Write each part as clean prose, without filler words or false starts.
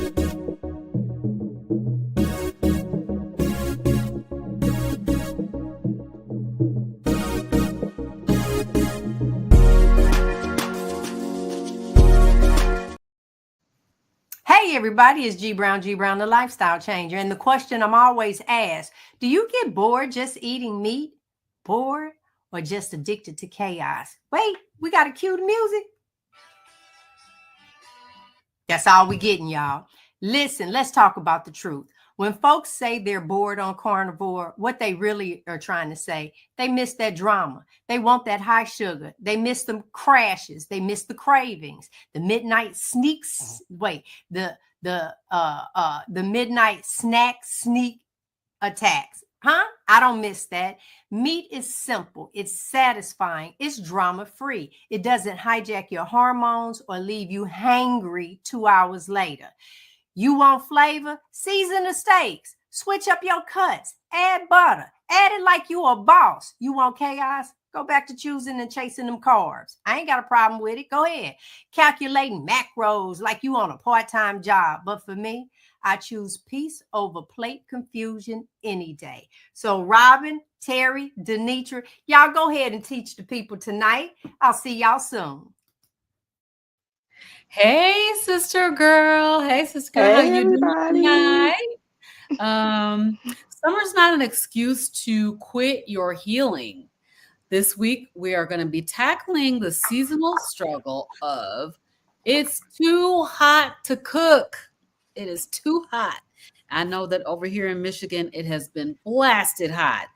Hey everybody, it's G Brown, the lifestyle changer. And the question I'm always asked, do you get bored just eating meat? Bored or just addicted to chaos? Wait, we got to cue the music. That's all we getting, y'all. Listen, let's talk about the truth. When folks say they're bored on Carnivore, what they really are trying to say, they miss that drama. They want that high sugar. They miss the crashes. They miss the cravings, the midnight sneaks. Wait, the midnight sneak attacks. Huh? I don't miss that. Meat is simple. It's satisfying. It's drama free. It doesn't hijack your hormones or leave you hangry 2 hours later. You want flavor? Season the steaks. Switch up your cuts. Add butter. Add it like you a boss. You want chaos? Go back to choosing and chasing them carbs. I ain't got a problem with it. Go ahead. Calculating macros like you on a part-time job. But for me, I choose peace over plate confusion any day. So Robin, Terry, Denitra, y'all go ahead and teach the people tonight. I'll see y'all soon. Hey, sister girl. Hey, sister girl. Hey, how you everybody. doing tonight? Summer's not an excuse to quit your healing. This week, we are going to be tackling the seasonal struggle of it's too hot to cook. It is too hot. I know that over here in Michigan, it has been blasted hot.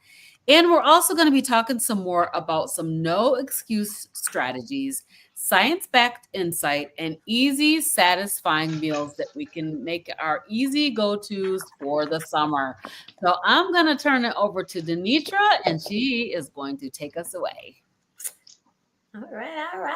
And we're also going to be talking some more about some no excuse strategies, science-backed insight, and easy, satisfying meals that we can make our easy go-tos for the summer. So I'm going to turn it over to Denitra, and she is going to take us away. All right.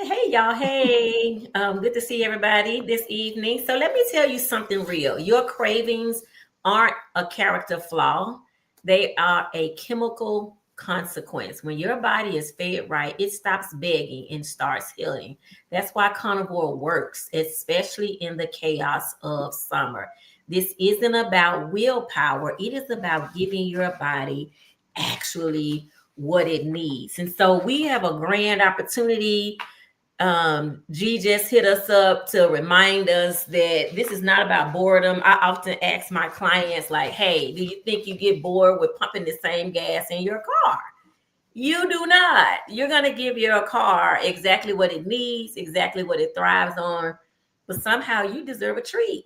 Hey, y'all. Hey, good to see everybody this evening. So let me tell you something real. Your cravings aren't a character flaw. They are a chemical consequence. When your body is fed right, it stops begging and starts healing. That's why carnivore works, especially in the chaos of summer. This isn't about willpower. It is about giving your body actually what it needs. And so we have a grand opportunity. G just hit us up to remind us that this is not about boredom. I often ask my clients, like, hey, do you think you get bored with pumping the same gas in your car? You do not. You're going to give your car exactly what it needs, exactly what it thrives on. But somehow you deserve a treat.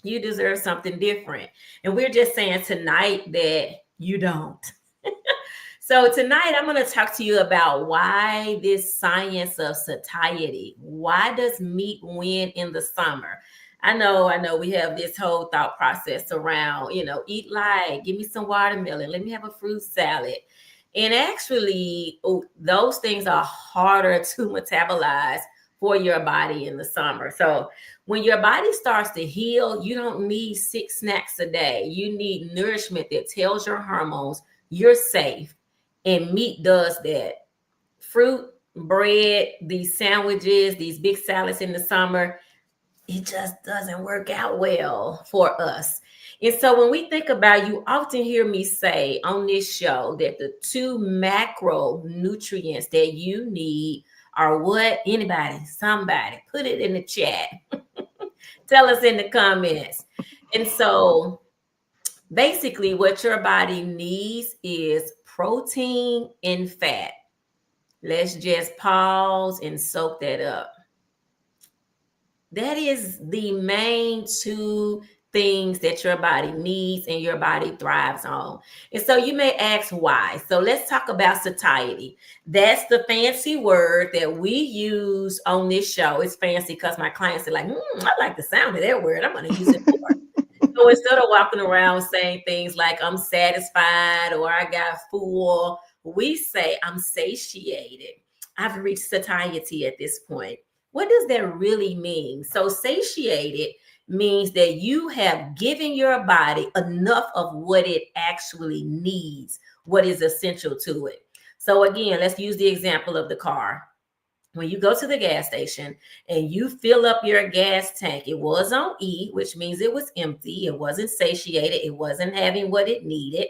You deserve something different. And we're just saying tonight that you don't. So tonight I'm going to talk to you about why this science of satiety. Why does meat win in the summer? I know we have this whole thought process around, eat light, give me some watermelon, let me have a fruit salad. And actually, those things are harder to metabolize for your body in the summer. So when your body starts to heal, you don't need 6 snacks a day. You need nourishment that tells your hormones you're safe. And meat does that. Fruit, bread, these sandwiches, these big salads in the summer, it just doesn't work out well for us. And so when we think about, you often hear me say on this show that the 2 macronutrients that you need are what? Anybody, somebody, put it in the chat. Tell us in the comments. And so basically what your body needs is protein and fat. Let's just pause and soak that up. That is the main 2 things that your body needs and your body thrives on. And so you may ask why. So let's talk about satiety. That's the fancy word that we use on this show. It's fancy because my clients are like, I like the sound of that word. I'm going to use it more. So instead of walking around saying things like I'm satisfied or I got full, we say I'm satiated. I've reached satiety at this point. What does that really mean? So satiated means that you have given your body enough of what it actually needs, what is essential to it. So again, let's use the example of the car. when you go to the gas station and you fill up your gas tank, it was on E, which means it was empty. It wasn't satiated. It wasn't having what it needed.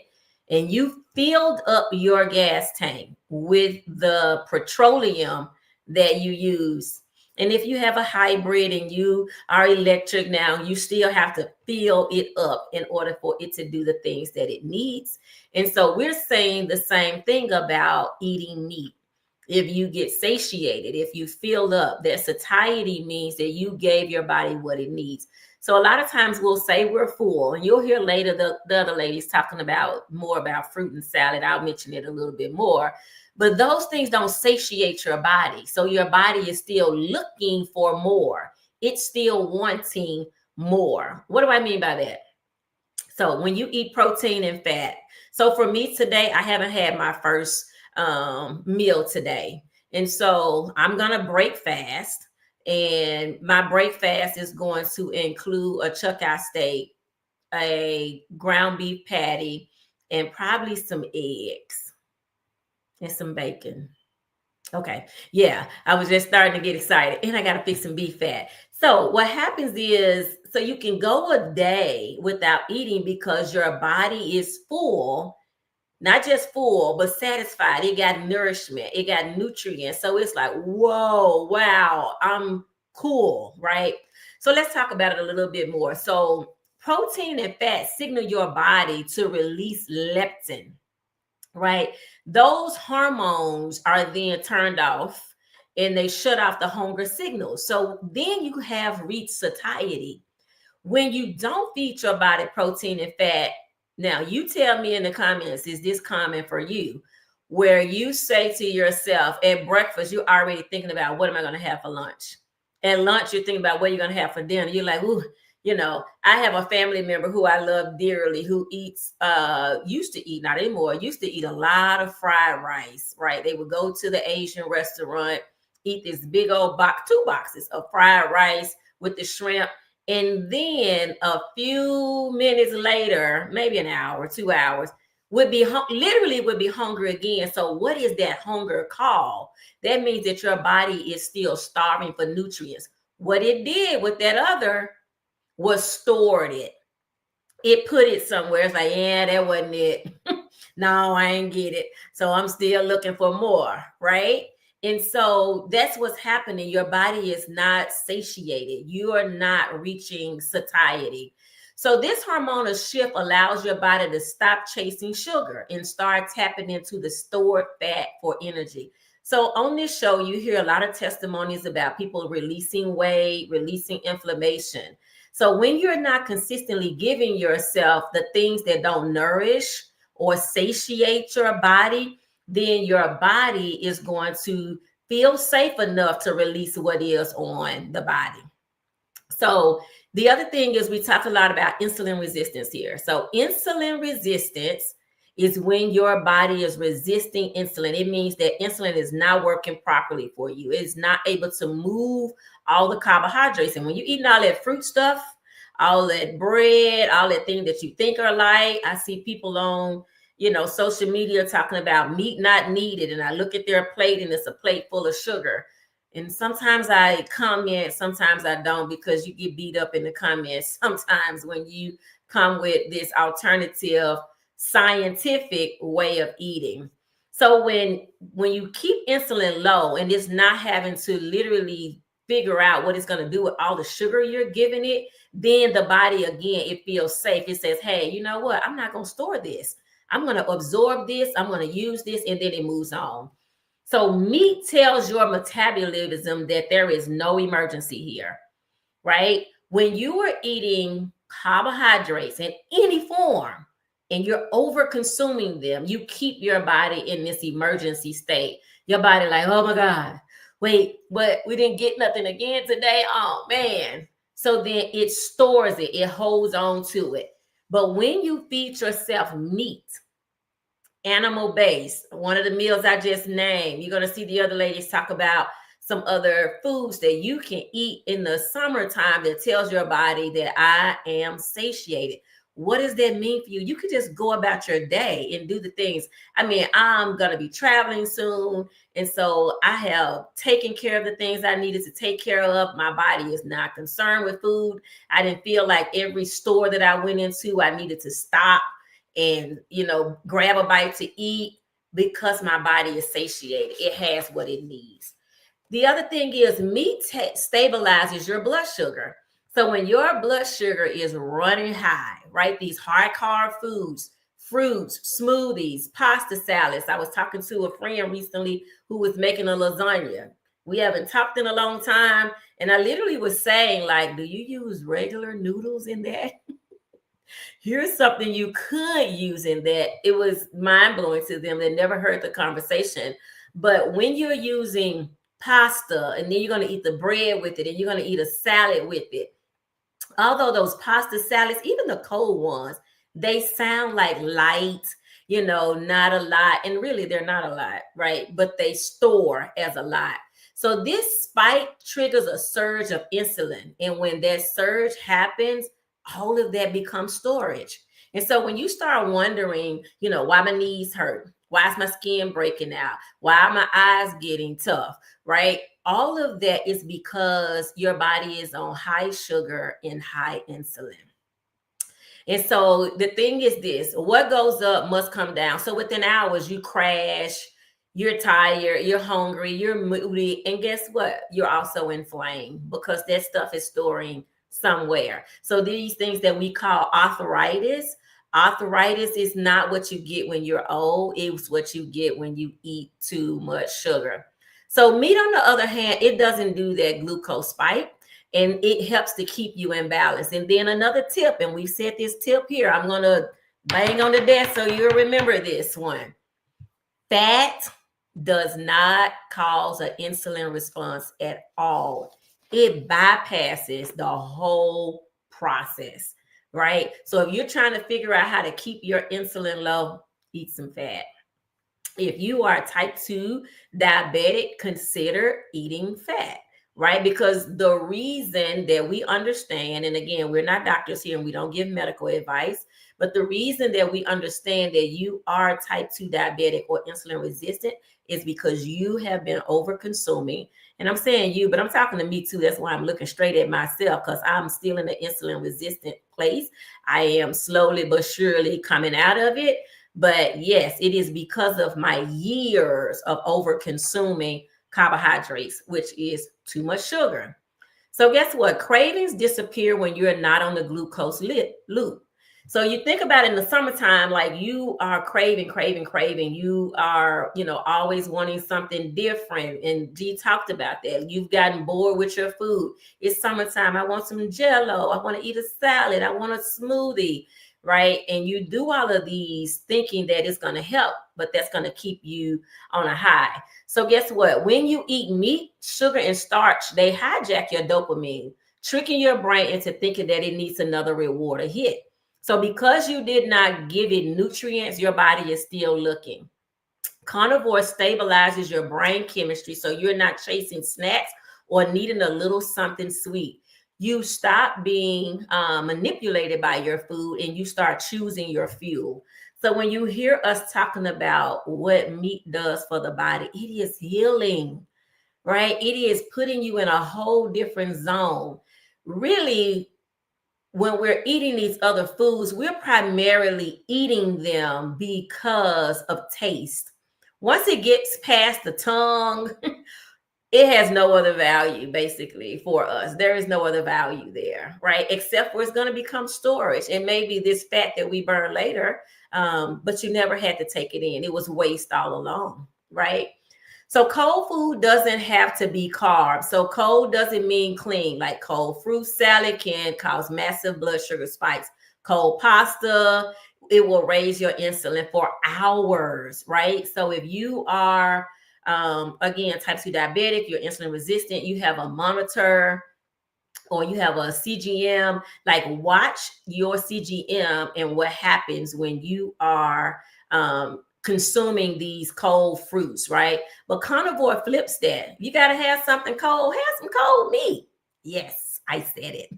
And you filled up your gas tank with the petroleum that you use. And if you have a hybrid and you are electric now, you still have to fill it up in order for it to do the things that it needs. And so we're saying the same thing about eating meat. If you get satiated, if you fill up, that satiety means that you gave your body what it needs. So a lot of times we'll say we're full, and you'll hear later the other ladies talking about more about fruit and salad. I'll mention it a little bit more. But those things don't satiate your body. So your body is still looking for more. It's still wanting more. What do I mean by that? So when you eat protein and fat, so for me today, I haven't had my first meal today. And so I'm going to break fast. And my break fast is going to include a chuck-eye steak, a ground beef patty, and probably some eggs and some bacon. Okay. Yeah. I was just starting to get excited, and I got to fix some beef fat. So what happens is, so you can go a day without eating because your body is full, not just full, but satisfied. It got nourishment. It got nutrients. So it's like, whoa, wow, I'm cool, right? So let's talk about it a little bit more. So protein and fat signal your body to release leptin, right? Those hormones are then turned off and they shut off the hunger signals. So then you have reached satiety. When you don't feed your body protein and fat, now you tell me in the comments, is this common for you? Where you say to yourself at breakfast, you're already thinking about, what am I going to have for lunch? At lunch, you're thinking about what you're going to have for dinner. You're like, ooh, you know, I have a family member who I love dearly who eats, used to eat, not anymore, used to eat a lot of fried rice, right? They would go to the Asian restaurant, eat this big old box, 2 boxes of fried rice with the shrimp. And then a few minutes later, maybe an hour, 2 hours, would be literally would be hungry again. So what is that hunger called? That means that your body is still starving for nutrients. What it did with that other was stored it. It put it somewhere. It's like, yeah, that wasn't it. No, I ain't get it. So I'm still looking for more, right? And so that's what's happening. Your body is not satiated. You are not reaching satiety. So this hormonal shift allows your body to stop chasing sugar and start tapping into the stored fat for energy. So on this show, you hear a lot of testimonies about people releasing weight, releasing inflammation. So when you're not consistently giving yourself the things that don't nourish or satiate your body, then your body is going to feel safe enough to release what is on the body. So the other thing is, we talk a lot about insulin resistance here. So insulin resistance is when your body is resisting insulin. It means that insulin is not working properly for you. It's not able to move all the carbohydrates. And when you're eating all that fruit stuff, all that bread, all that thing that you think are light, I see people on, social media talking about meat not needed. And I look at their plate and it's a plate full of sugar. And sometimes I comment, sometimes I don't, because you get beat up in the comments sometimes when you come with this alternative scientific way of eating. So when you keep insulin low and it's not having to literally figure out what it's going to do with all the sugar you're giving it, then the body, again, it feels safe. It says, hey, you know what? I'm not going to store this. I'm going to absorb this. I'm going to use this. And then it moves on. So meat tells your metabolism that there is no emergency here, right? When you are eating carbohydrates in any form and you're over consuming them, you keep your body in this emergency state. Your body like, oh my God, wait, but we didn't get nothing again today. Oh man. So then it stores it. It holds on to it. But when you feed yourself meat, animal-based, one of the meals I just named, you're going to see the other ladies talk about some other foods that you can eat in the summertime that tells your body that I am satiated. What does that mean for you? You could just go about your day and do the things. I mean, I'm going to be traveling soon. And so I have taken care of the things I needed to take care of. My body is not concerned with food. I didn't feel like every store that I went into, I needed to stop and, grab a bite to eat, because my body is satiated. It has what it needs. The other thing is meat stabilizes your blood sugar. So when your blood sugar is running high, right, these high carb foods, fruits, smoothies, pasta salads. I was talking to a friend recently who was making a lasagna. We haven't talked in a long time. And I literally was saying, like, do you use regular noodles in that? Here's something you could use in that. It was mind-blowing to them. They never heard the conversation. But when you're using pasta and then you're going to eat the bread with it and you're going to eat a salad with it, although those pasta salads, even the cold ones, they sound like light, not a lot. And really, they're not a lot, right? But they store as a lot. So this spike triggers a surge of insulin. And when that surge happens, all of that becomes storage. And so when you start wondering, why my knees hurt, why is my skin breaking out, why are my eyes getting tough, right? All of that is because your body is on high sugar and high insulin. And so the thing is this, what goes up must come down. So within hours, you crash, you're tired, you're hungry, you're moody. And guess what? You're also inflamed because that stuff is storing somewhere. So these things that we call arthritis is not what you get when you're old. It's what you get when you eat too much sugar. So meat, on the other hand, it doesn't do that glucose spike, and it helps to keep you in balance. And then another tip, and we said this tip here, I'm going to bang on the desk so you'll remember this one. Fat does not cause an insulin response at all. It bypasses the whole process, right? So if you're trying to figure out how to keep your insulin low, eat some fat. If you are type 2 diabetic, consider eating fat, right? Because the reason that we understand, and again, we're not doctors here and we don't give medical advice, but the reason that we understand that you are type 2 diabetic or insulin resistant is because you have been over consuming. And I'm saying you, but I'm talking to me too. That's why I'm looking straight at myself, because I'm still in the insulin resistant place. I am slowly but surely coming out of it. But yes, it is because of my years of over consuming carbohydrates, which is too much sugar. So guess what? Cravings disappear when you're not on the glucose loop. So you think about it in the summertime, like you are craving. You are, always wanting something different. And G talked about that. You've gotten bored with your food. It's summertime. I want some Jell-O. I want to eat a salad. I want a smoothie, right? And you do all of these thinking that it's going to help, but that's going to keep you on a high. So guess what? When you eat meat, sugar, and starch, they hijack your dopamine, tricking your brain into thinking that it needs another reward or hit. So because you did not give it nutrients, your body is still looking. Carnivore stabilizes your brain chemistry, so you're not chasing snacks or needing a little something sweet. You stop being manipulated by your food and you start choosing your fuel. So when you hear us talking about what meat does for the body, it is healing, right? It is putting you in a whole different zone. Really, when we're eating these other foods, we're primarily eating them because of taste. Once it gets past the tongue, it has no other value, basically, for us. There is no other value there, right? Except for it's going to become storage. And maybe this fat that we burn later, but you never had to take it in. It was waste all along, right? So cold food doesn't have to be carbs. So cold doesn't mean clean. Like cold fruit salad can cause massive blood sugar spikes. Cold pasta, it will raise your insulin for hours, right? So if you are, again, type 2 diabetic, you're insulin resistant, you have a monitor or you have a CGM, like watch your CGM and what happens when you are consuming these cold fruits, right? But carnivore flips that. You got to have something cold. Have some cold meat. Yes, I said it.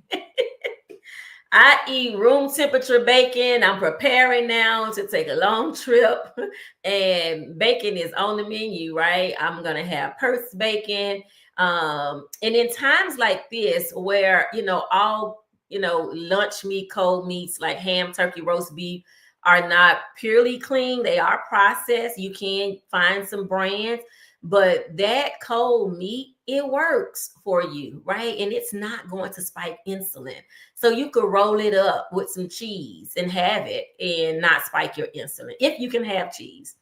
I eat room temperature bacon. I'm preparing now to take a long trip, and bacon is on the menu, right? I'm gonna have Perth's bacon. And in times like this, where all lunch meat, cold meats like ham, turkey, roast beef are not purely clean, they are processed. You can find some brands, but that cold meat, it works for you, right? And it's not going to spike insulin. So you could roll it up with some cheese and have it and not spike your insulin if you can have cheese.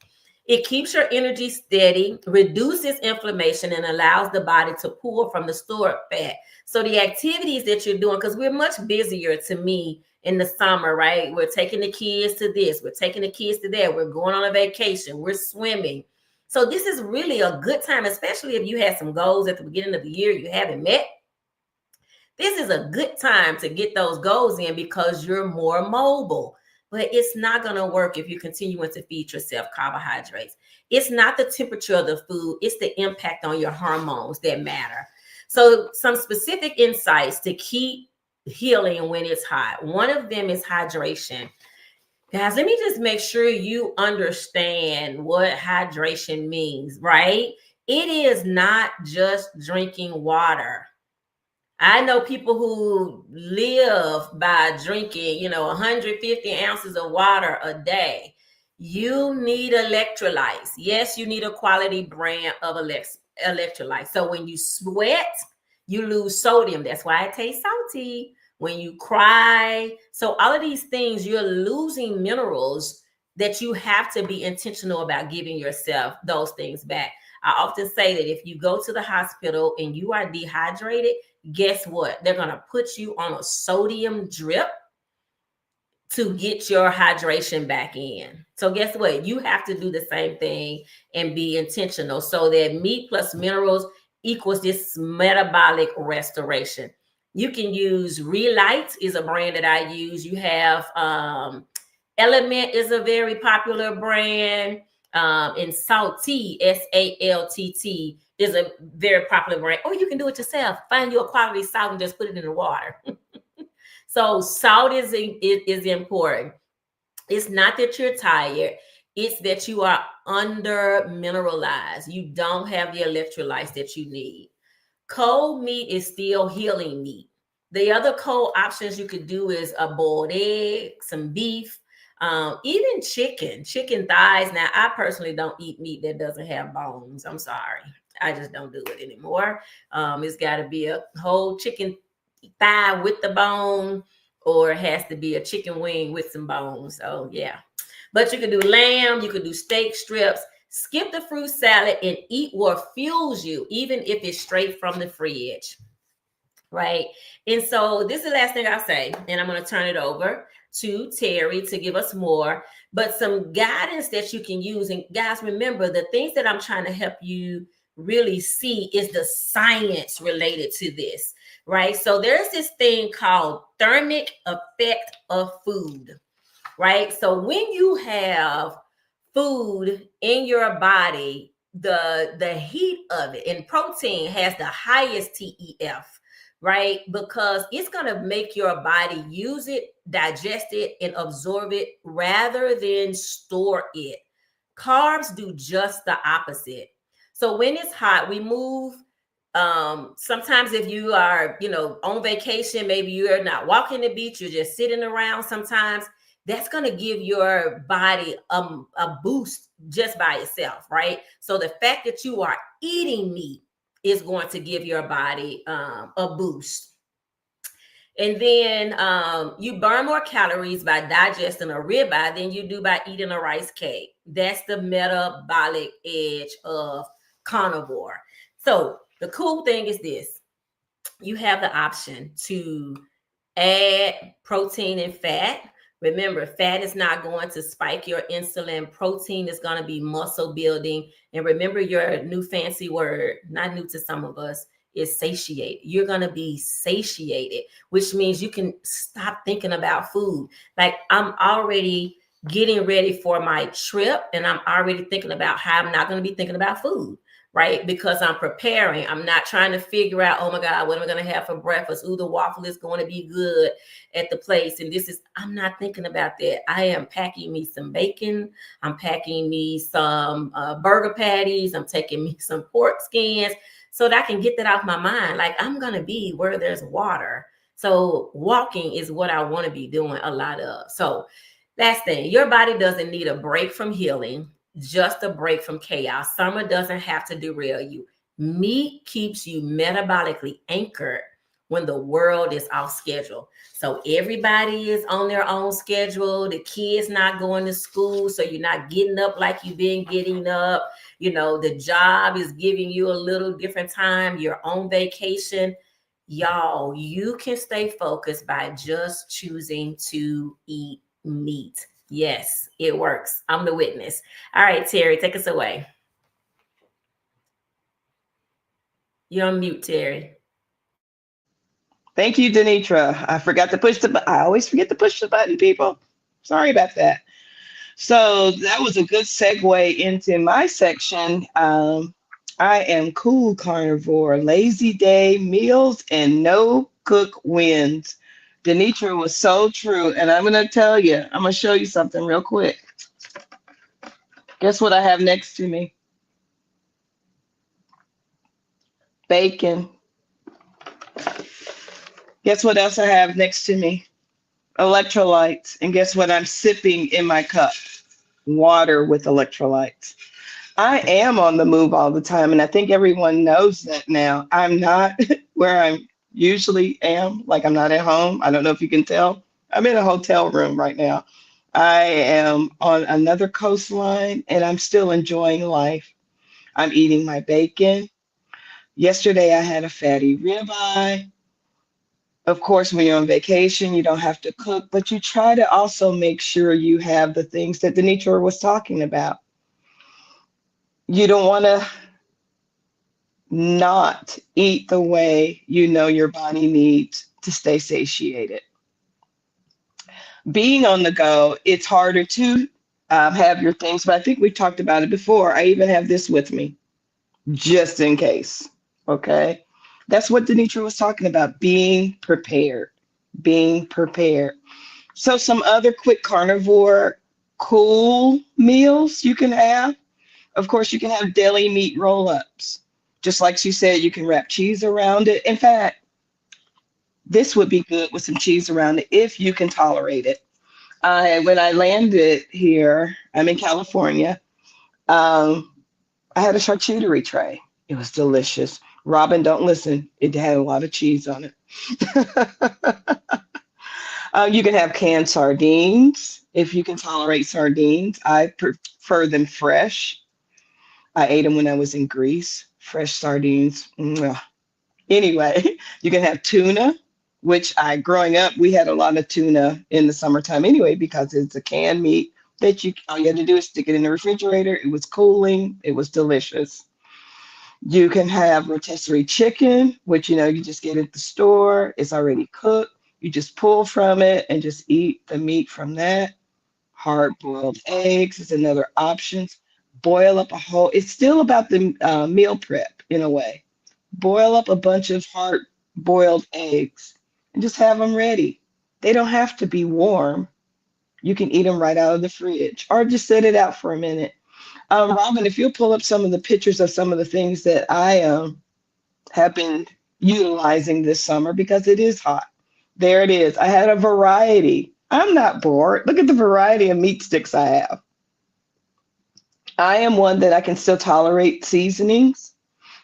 It keeps your energy steady, reduces inflammation, and allows the body to pull from the stored fat. So the activities that you're doing, because we're much busier to me in the summer, right? We're taking the kids to this, we're taking the kids to that, we're going on a vacation, we're swimming. So this is really a good time, especially if you had some goals at the beginning of the year you haven't met. This is a good time to get those goals in because you're more mobile. But it's not going to work if you're continuing to feed yourself carbohydrates. It's not the temperature of the food, it's the impact on your hormones that matter. So some specific insights to keep healing when it's hot. One of them is hydration. Guys, let me just make sure you understand what hydration means, right? It is not just drinking water. I know people who live by drinking, 150 ounces of water a day. You need electrolytes. Yes, you need a quality brand of electrolytes. So when you sweat, you lose sodium. That's why it tastes salty. When you cry. So all of these things, you're losing minerals that you have to be intentional about giving yourself those things back. I often say that if you go to the hospital and you are dehydrated, guess what? They're going to put you on a sodium drip to get your hydration back in. So guess what? You have to do the same thing and be intentional so that meat plus minerals equals this metabolic restoration. You can use Relight is a brand that I use. You have Element is a very popular brand. And Salty, SALTT, is a very popular brand. Or you can do it yourself. Find you a quality salt and just put it in the water. So salt is important. It's not that you're tired. It's that you are under mineralized. You don't have the electrolytes that you need. Cold meat is still healing meat. The other cold options you could do is a boiled egg, some beef, even chicken thighs. Now, I personally don't eat meat that doesn't have bones. I'm sorry. I just don't do it anymore. It's got to be a whole chicken thigh with the bone, or it has to be a chicken wing with some bones. So, yeah. But you could do lamb. You could do steak strips. Skip the fruit salad and eat what fuels you, even if it's straight from the fridge. Right. And so this is the last thing I'll say, and I'm going to turn it over to Terry to give us more, but some guidance that you can use. And guys, remember, the things that I'm trying to help you really see is the science related to this, right? So there's this thing called thermic effect of food, right? So when you have food in your body, the heat of it, and protein has the highest TEF, right? Because it's going to make your body use it, digest it, and absorb it rather than store it. Carbs do just the opposite. So when it's hot, we move. Sometimes if you are, on vacation, maybe you're not walking the beach, you're just sitting around. Sometimes that's going to give your body a boost just by itself, right? So the fact that you are eating meat is going to give your body a boost. And then you burn more calories by digesting a ribeye than you do by eating a rice cake. That's the metabolic edge of carnivore. So the cool thing is this. You have the option to add protein and fat. Remember, fat is not going to spike your insulin. Protein is going to be muscle building. And remember, your new fancy word, not new to some of us, is satiate. You're going to be satiated, which means you can stop thinking about food. Like, I'm already getting ready for my trip, and I'm already thinking about how I'm not going to be thinking about food, right? Because I'm preparing. I'm not trying to figure out, oh my God, what am I going to have for breakfast? Ooh, the waffle is going to be good at the place. And I'm not thinking about that. I am packing me some bacon. I'm packing me some burger patties. I'm taking me some pork skins so that I can get that off my mind. Like, I'm going to be where there's water. So walking is what I want to be doing a lot of. So last thing, your body doesn't need a break from healing, just a break from chaos. Summer doesn't have to derail you. Meat keeps you metabolically anchored when the world is off schedule. So everybody is on their own schedule. The kids not going to school, so you're not getting up like you've been getting up. The job is giving you a little different time. You're on vacation. Y'all, you can stay focused by just choosing to eat meat. Yes, it works. I'm the witness. All right, Terry, take us away. You're on mute, Terry. Thank you, Denitra. I forgot to push the button. I always forget to push the button, people. Sorry about that. So that was a good segue into my section. I am cool carnivore, lazy day meals, and no cook wins. Denitra was so true. And I'm going to tell you, I'm going to show you something real quick. Guess what I have next to me? Bacon. Guess what else I have next to me? Electrolytes. And guess what I'm sipping in my cup? Water with electrolytes. I am on the move all the time, and I think everyone knows that now. I'm not where I usually am, like I'm not at home. I don't know if you can tell. I'm in a hotel room right now. I am on another coastline, and I'm still enjoying life. I'm eating my bacon. Yesterday, I had a fatty ribeye. Of course, when you're on vacation, you don't have to cook, but you try to also make sure you have the things that Denitra was talking about. You don't want to not eat the way you know your body needs to stay satiated. Being on the go, it's harder to have your things, but I think we talked about it before. I even have this with me just in case. Okay. That's what Denitra was talking about, being prepared, being prepared. So, some other quick carnivore cool meals you can have. Of course, you can have deli meat roll ups. Just like she said, you can wrap cheese around it. In fact, this would be good with some cheese around it if you can tolerate it. When I landed here, I'm in California. Um, I had a charcuterie tray. It was delicious. Robin, don't listen. It had a lot of cheese on it. You can have canned sardines if you can tolerate sardines. I prefer them fresh. I ate them when I was in Greece. Fresh sardines. Mwah. Anyway, you can have tuna, which growing up, we had a lot of tuna in the summertime anyway, because it's a canned meat that all you had to do is stick it in the refrigerator. It was cooling. It was delicious. You can have rotisserie chicken, which, you just get at the store. It's already cooked. You just pull from it and just eat the meat from that. Hard-boiled eggs is another option. Boil up it's still about the meal prep in a way. Boil up a bunch of hard-boiled eggs and just have them ready. They don't have to be warm. You can eat them right out of the fridge or just set it out for a minute. Robin, if you'll pull up some of the pictures of some of the things that I have been utilizing this summer because it is hot. There it is. I had a variety. I'm not bored. Look at the variety of meat sticks I have. I am one that I can still tolerate seasonings,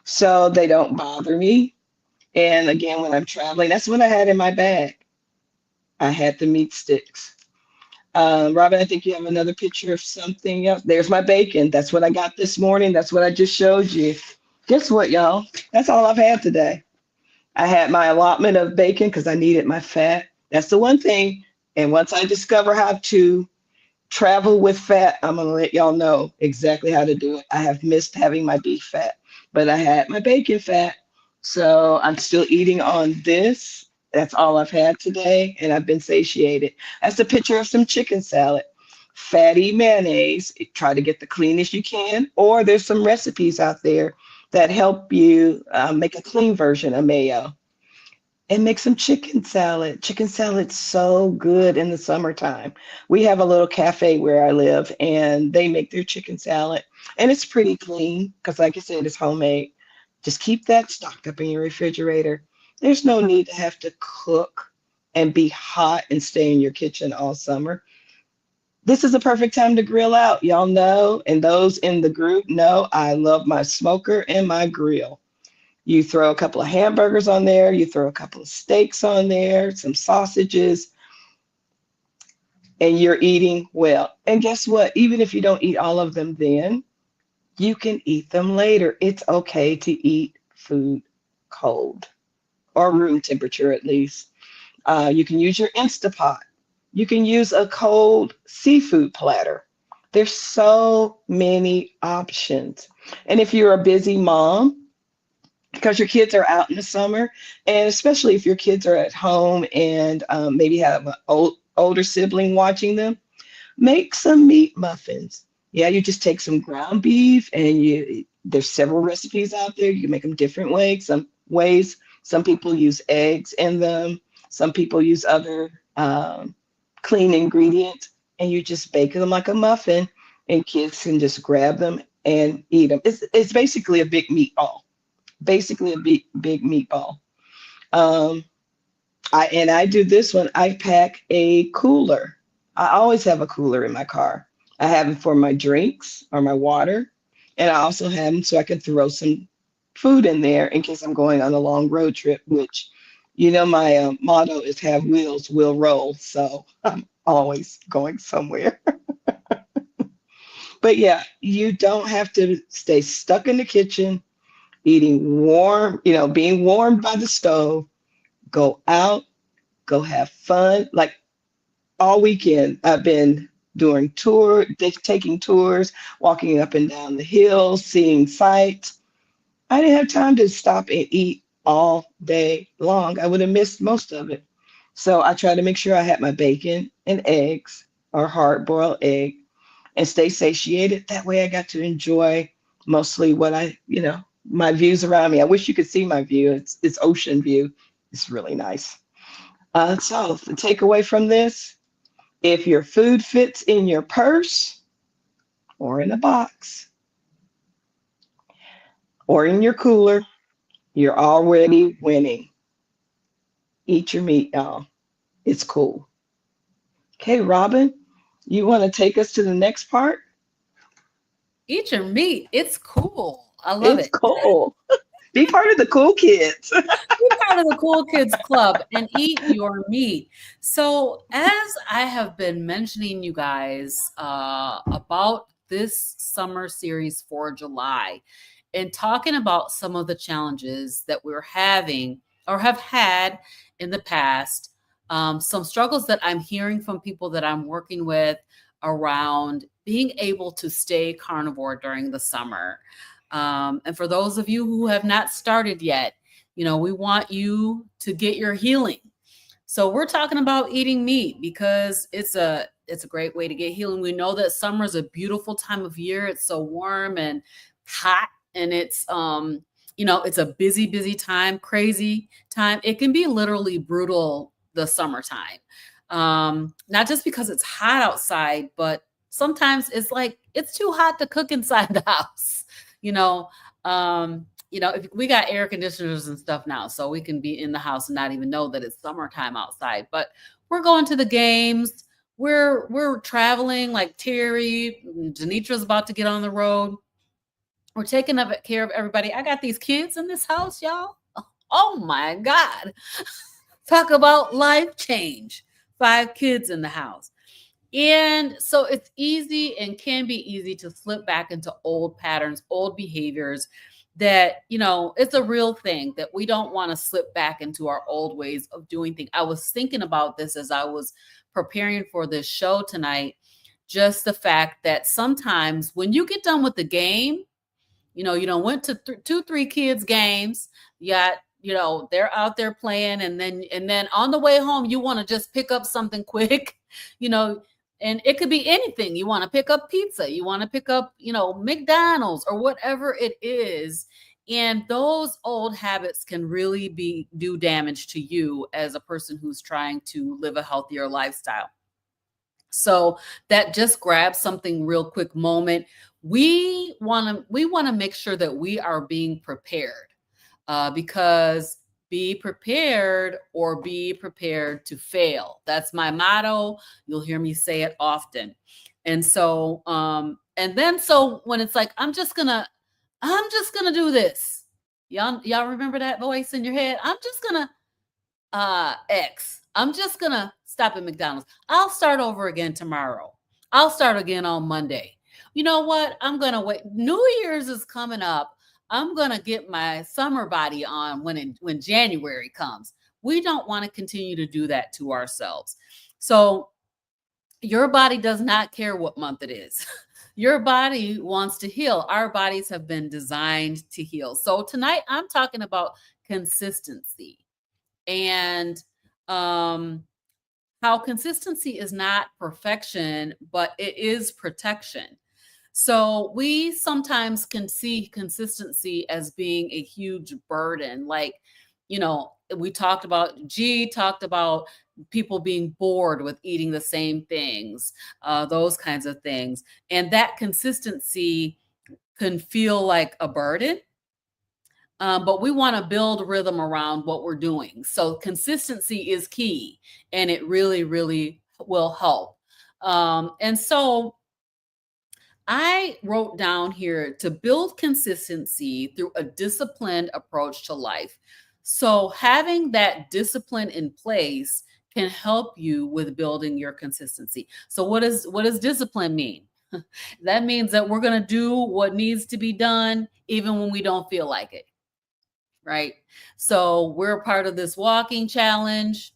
so they don't bother me. And again, when I'm traveling, that's what I had in my bag. I had the meat sticks. Robin, I think you have another picture of something else. There's my bacon. That's what I got this morning. That's what I just showed you. Guess what, y'all? That's all I've had today. I had my allotment of bacon because I needed my fat. That's the one thing. And once I discover how to travel with fat, I'm going to let y'all know exactly how to do it. I have missed having my beef fat, but I had my bacon fat. So I'm still eating on this. That's all I've had today, and I've been satiated. That's a picture of some chicken salad. Fatty mayonnaise. Try to get the cleanest you can, or there's some recipes out there that help you make a clean version of mayo. And make some chicken salad. Chicken salad's so good in the summertime. We have a little cafe where I live, and they make their chicken salad, and it's pretty clean because, like I said, it's homemade. Just keep that stocked up in your refrigerator. There's no need to have to cook and be hot and stay in your kitchen all summer. This is a perfect time to grill out. Y'all know, and those in the group know I love my smoker and my grill. You throw a couple of hamburgers on there, you throw a couple of steaks on there, some sausages, and you're eating well. And guess what? Even if you don't eat all of them then, you can eat them later. It's okay to eat food cold or room temperature at least. You can use your Instapot. You can use a cold seafood platter. There's so many options. And if you're a busy mom, because your kids are out in the summer, and especially if your kids are at home and maybe have an older sibling watching them, make some meat muffins. Yeah, you just take some ground beef, and there's several recipes out there. You can make them different ways. Some people use eggs in them. Some people use other clean ingredients, and you just bake them like a muffin, and kids can just grab them and eat them. It's basically a big meatball. Basically a big meatball. Um, I do this one. I pack a cooler. I always have a cooler in my car. I have it for my drinks or my water, and I also have them so I can throw some food in there in case I'm going on a long road trip. Which, my motto is "Have wheels, will roll." So I'm always going somewhere. But yeah, you don't have to stay stuck in the kitchen eating warm, being warmed by the stove. Go out, go have fun. Like all weekend, I've been taking tours, walking up and down the hills, seeing sights. I didn't have time to stop and eat all day long. I would have missed most of it. So I try to make sure I had my bacon and eggs or hard boiled egg and stay satiated. That way I got to enjoy mostly my views around me. I wish you could see my view. It's ocean view. It's really nice. So the takeaway from this, if your food fits in your purse or in a box or in your cooler, you're already winning. Eat your meat, y'all. It's cool. Okay, Robin, you want to take us to the next part? Eat your meat. It's cool. I love It's it. cool. Be part of the cool kids. Be part of the Cool Kids Club and eat your meat. So, as I have been mentioning you guys about this summer series for July and talking about some of the challenges that we're having or have had in the past, some struggles that I'm hearing from people that I'm working with around being able to stay carnivore during the summer. And for those of you who have not started yet, we want you to get your healing. So we're talking about eating meat because it's a great way to get healing. We know that summer is a beautiful time of year. It's so warm and hot, and it's it's a busy time, crazy time. It can be literally brutal the summertime. Not just because it's hot outside, but sometimes it's like it's too hot to cook inside the house. If we got air conditioners and stuff now, so we can be in the house and not even know that it's summertime outside. But we're going to the games. We're traveling like Terry. Janitra's about to get on the road. We're taking care of everybody. I got these kids in this house, y'all. Oh my God. Talk about life change. 5 kids in the house. And so it's easy and can be easy to slip back into old patterns, old behaviors that, it's a real thing that we don't want to slip back into our old ways of doing things. I was thinking about this as I was preparing for this show tonight, just the fact that sometimes when you get done with the game, went to 2-3 kids games, you got, they're out there playing. And then on the way home, you want to just pick up something quick, and it could be anything. You want to pick up pizza. You want to pick up, McDonald's or whatever it is. And those old habits can really do damage to you as a person who's trying to live a healthier lifestyle. So that just grabs something real quick moment. We want to make sure that we are being prepared, because be prepared or be prepared to fail. That's my motto. You'll hear me say it often. And so so when it's like, I'm just gonna do this. Y'all remember that voice in your head? I'm just gonna I'm just gonna stop at McDonald's. I'll start over again tomorrow. I'll start again on Monday. You know what? I'm gonna wait. New Year's is coming up. I'm gonna get my summer body on when January comes. We don't want to continue to do that to ourselves. So your body does not care what month it is. Your body wants to heal. Our bodies have been designed to heal. So tonight I'm talking about consistency and how consistency is not perfection, but it is protection. So we sometimes can see consistency as being a huge burden. Like, we talked about people being bored with eating the same things, those kinds of things. And that consistency can feel like a burden. But we want to build rhythm around what we're doing. So consistency is key, and it really, really will help. And so I wrote down here to build consistency through a disciplined approach to life. So having that discipline in place can help you with building your consistency. So what does discipline mean? That means that we're going to do what needs to be done even when we don't feel like it. Right? So we're a part of this walking challenge.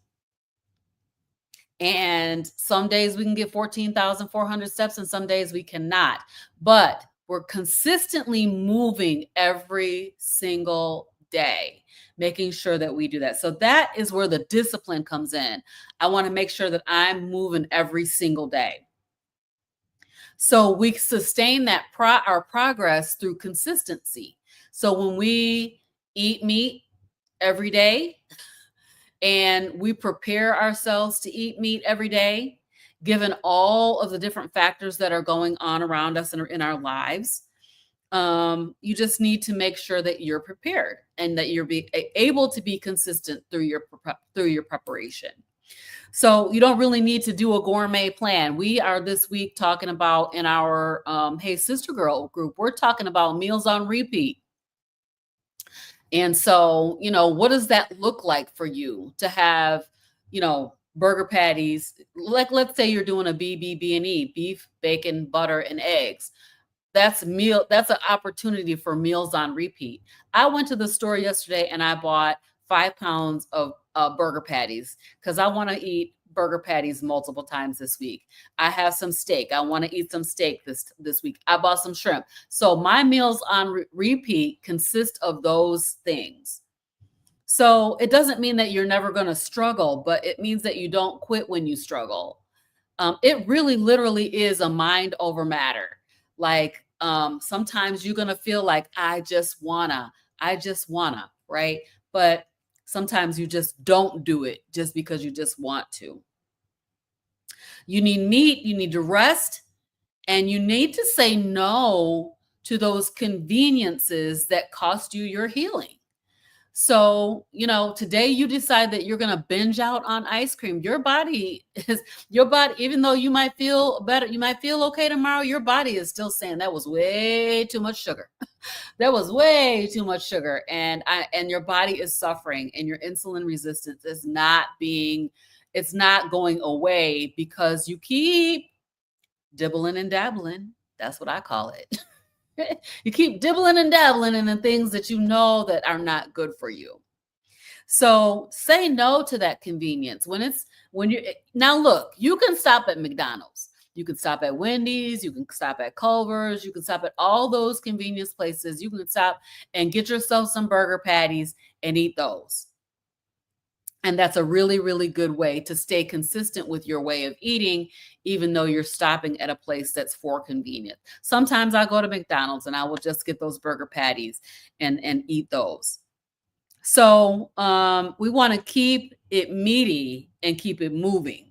And some days we can get 14,400 steps and some days we cannot. But we're consistently moving every single day, making sure that we do that. So that is where the discipline comes in. I want to make sure that I'm moving every single day. So we sustain that our progress through consistency. So when we eat meat every day and we prepare ourselves to eat meat every day, given all of the different factors that are going on around us in our lives, you just need to make sure that you're prepared and that you're able to be consistent through your preparation. So you don't really need to do a gourmet plan. We are this week talking about in our Hey Sister Girl group, we're talking about meals on repeat. And so, what does that look like for you to have, burger patties? Like, let's say you're doing a BBB&E, beef, bacon, butter, and eggs. That's an opportunity for meals on repeat. I went to the store yesterday and I bought 5 pounds of burger patties because I want to eat burger patties multiple times this week. I have some steak. I want to eat some steak this week. I bought some shrimp. So my meals on repeat consist of those things. So it doesn't mean that you're never going to struggle, but it means that you don't quit when you struggle. It really literally is a mind over matter. Like sometimes you're going to feel like I just wanna, right? But sometimes you just don't do it just because you just want to. You need meat, you need to rest, and you need to say no to those conveniences that cost you your healing. So, today you decide that you're going to binge out on ice cream. Your body, even though you might feel better, you might feel okay tomorrow, your body is still saying that was way too much sugar. That was way too much sugar. And your body is suffering and your insulin resistance is it's not going away because you keep dibbling and dabbling. That's what I call it. You keep dibbling and dabbling in the things that you know that are not good for you. So say no to that convenience. Now look, you can stop at McDonald's. You can stop at Wendy's. You can stop at Culver's. You can stop at all those convenience places. You can stop and get yourself some burger patties and eat those. And that's a really, really good way to stay consistent with your way of eating, even though you're stopping at a place that's for convenience. Sometimes I go to McDonald's and I will just get those burger patties and eat those. So we want to keep it meaty and keep it moving.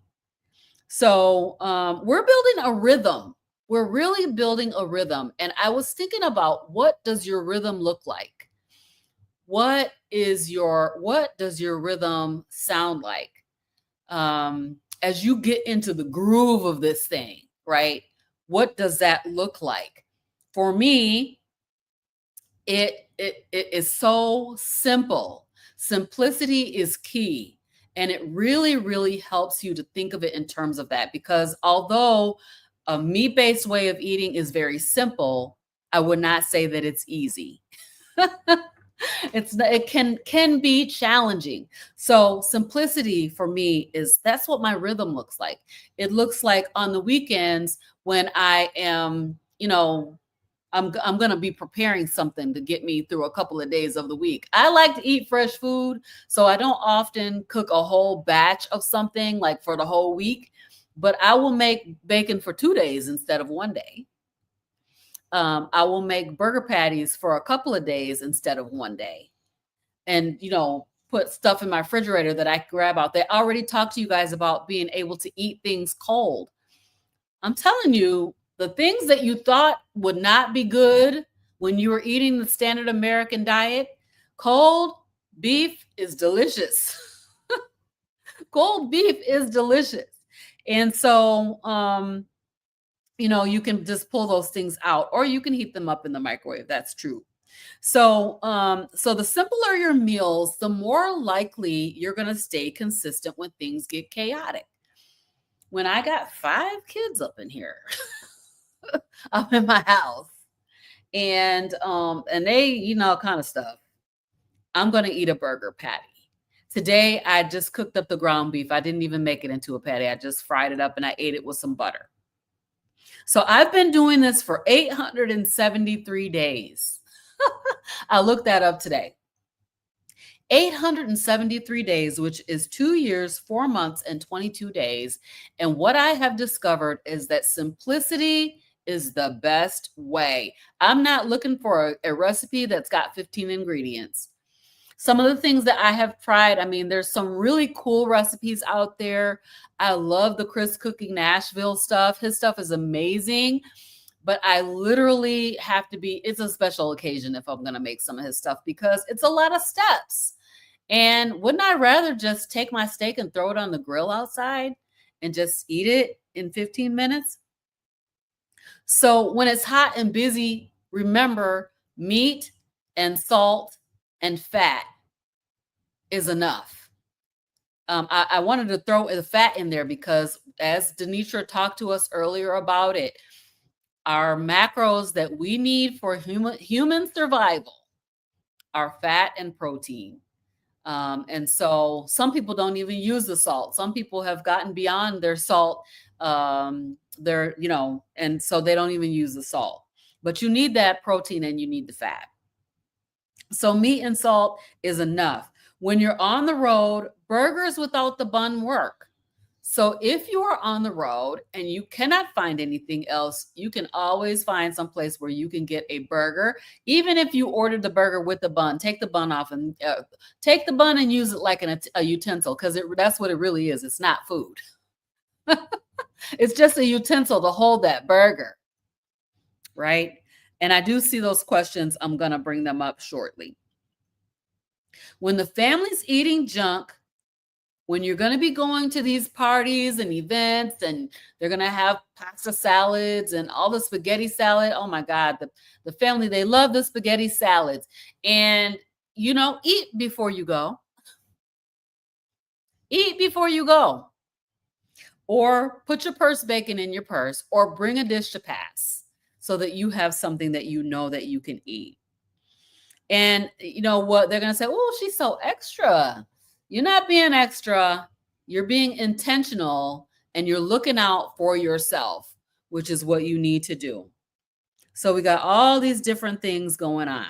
So we're building a rhythm. We're really building a rhythm. And I was thinking about, what does your rhythm look like? What does your rhythm sound like? As you get into the groove of this thing, right? What does that look like? For me, it is so simple. Simplicity is key. And it really, really helps you to think of it in terms of that, because although a meat-based way of eating is very simple, I would not say that it's easy. It can be challenging. So simplicity for me that's what my rhythm looks like. It looks like on the weekends when I am, I'm going to be preparing something to get me through a couple of days of the week. I like to eat fresh food, so I don't often cook a whole batch of something like for the whole week, but I will make bacon for 2 days instead of 1 day. I will make burger patties for a couple of days instead of 1 day. And, put stuff in my refrigerator that I grab out there. I already talked to you guys about being able to eat things cold. I'm telling you, the things that you thought would not be good when you were eating the standard American diet, cold beef is delicious. Cold beef is delicious. And so, you can just pull those things out, or you can heat them up in the microwave. That's true. So, so the simpler your meals, the more likely you're going to stay consistent when things get chaotic. When I got 5 kids up in here, up in my house, and they, kind of stuff, I'm going to eat a burger patty. Today, I just cooked up the ground beef. I didn't even make it into a patty. I just fried it up and I ate it with some butter. So I've been doing this for 873 days. I looked that up today. 873 days, which is 2 years, 4 months, and 22 days. And what I have discovered is that simplicity is the best way. I'm not looking for a recipe that's got 15 ingredients. Some of the things that I have tried, there's some really cool recipes out there. I love the Chris Cooking Nashville stuff. His stuff is amazing. But I literally have to it's a special occasion if I'm going to make some of his stuff, because it's a lot of steps. And wouldn't I rather just take my steak and throw it on the grill outside and just eat it in 15 minutes? So when it's hot and busy, remember, meat and salt and fat is enough. I wanted to throw the fat in there because, as Denitra talked to us earlier about it, our macros that we need for human survival are fat and protein. And so some people don't even use the salt. Some people have gotten beyond their salt, and so they don't even use the salt. But you need that protein and you need the fat. So meat and salt is enough. When you're on the road, burgers without the bun work. So if you are on the road and you cannot find anything else, you can always find some place where you can get a burger. Even if you ordered the burger with the bun, take the bun off and take the bun and use it like a utensil, because that's what it really is. It's not food. It's just a utensil to hold that burger, right? And I do see those questions. I'm going to bring them up shortly. When the family's eating junk, when you're going to be going to these parties and events and they're going to have pasta salads and all the spaghetti salad. Oh my God, the family, they love the spaghetti salads. And, eat before you go. Eat before you go. Or put your purse bacon in your purse, or bring a dish to pass so that you have something that that you can eat. And you know what? They're going to say, oh, she's so extra. You're not being extra. You're being intentional, and you're looking out for yourself, which is what you need to do. So we got all these different things going on.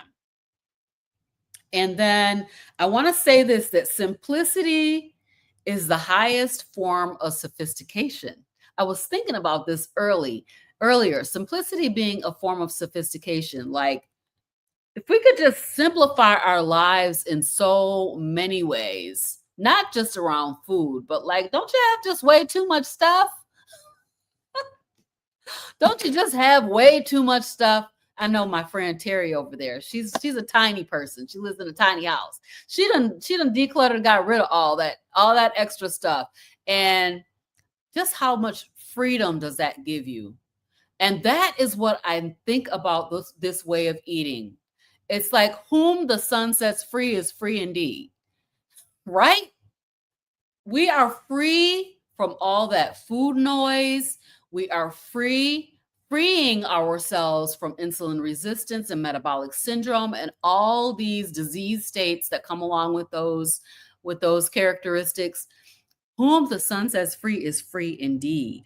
And then I want to say this, that simplicity is the highest form of sophistication. I was thinking about this earlier. Simplicity being a form of sophistication. Like, if we could just simplify our lives in so many ways, not just around food, but like, don't you have just way too much stuff? Don't you just have way too much stuff? I know my friend Terry over there. She's a tiny person. She lives in a tiny house. She done decluttered, got rid of all that extra stuff. And just how much freedom does that give you? And that is what I think about this way of eating. It's like, whom the sun sets free is free indeed, right? We are free from all that food noise. We are freeing ourselves from insulin resistance and metabolic syndrome and all these disease states that come along with those characteristics. Whom the sun sets free is free indeed.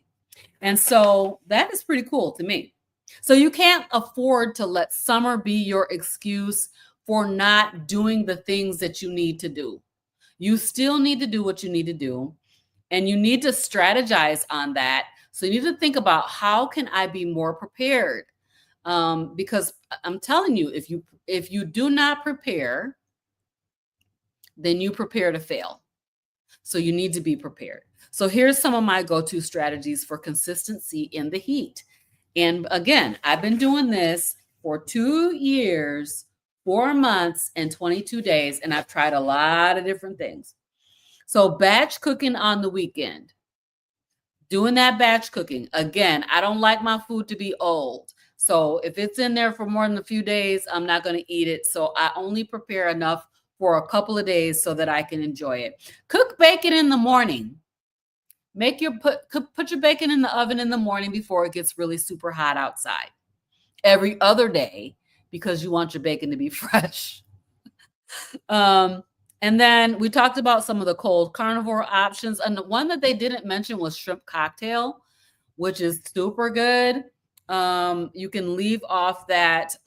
And so that is pretty cool to me. So you can't afford to let summer be your excuse for not doing the things that you need to do. You still need to do what you need to do, and you need to strategize on that. So you need to think about, how can I be more prepared? Because I'm telling you, if you do not prepare, then you prepare to fail. So you need to be prepared. So here's some of my go-to strategies for consistency in the heat. And again, I've been doing this for 2 years, 4 months, and 22 days, and I've tried a lot of different things. So batch cooking on the weekend. Doing that batch cooking. Again, I don't like my food to be old. So if it's in there for more than a few days, I'm not going to eat it. So I only prepare enough for a couple of days so that I can enjoy it. Cook bacon in the morning. Put your bacon in the oven in the morning before it gets really super hot outside. Every other day, because you want your bacon to be fresh. And then we talked about some of the cold carnivore options. And the one that they didn't mention was shrimp cocktail, which is super good. You can leave off that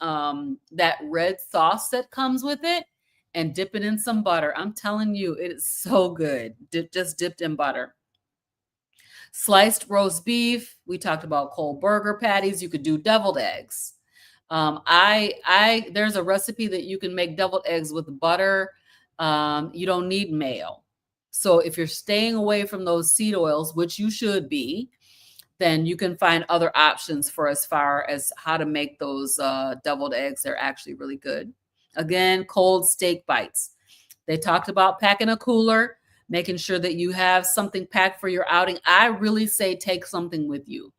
red sauce that comes with it and dip it in some butter. I'm telling you, it is so good. Just dipped in butter. Sliced roast beef. We talked about cold burger patties. You could do deviled eggs. There's a recipe that you can make deviled eggs with butter. You don't need mayo. So if you're staying away from those seed oils, which you should be, then you can find other options for as far as how to make those deviled eggs. They're actually really good. Again, cold steak bites. They talked about packing a cooler, making sure that you have something packed for your outing. I really say take something with you.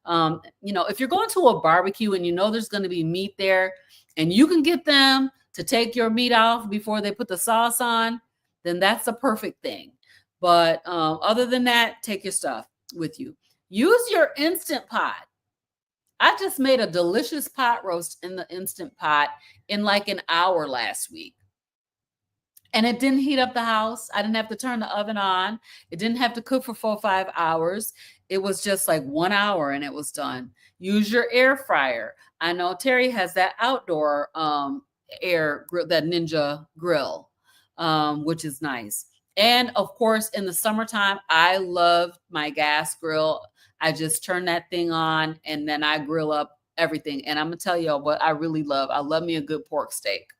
If you're going to a barbecue and you know there's going to be meat there, and you can get them to take your meat off before they put the sauce on, then that's a perfect thing. But other than that, take your stuff with you. Use your Instant Pot. I just made a delicious pot roast in the Instant Pot in like an hour last week. And it didn't heat up the house. I didn't have to turn the oven on. It didn't have to cook for 4 or 5 hours. It was just like 1 hour and it was done. Use your air fryer. I know Terry has that outdoor air grill, that Ninja grill, which is nice. And of course, in the summertime, I love my gas grill. I just turn that thing on and then I grill up everything. And I'm going to tell you what I really love. I love me a good pork steak.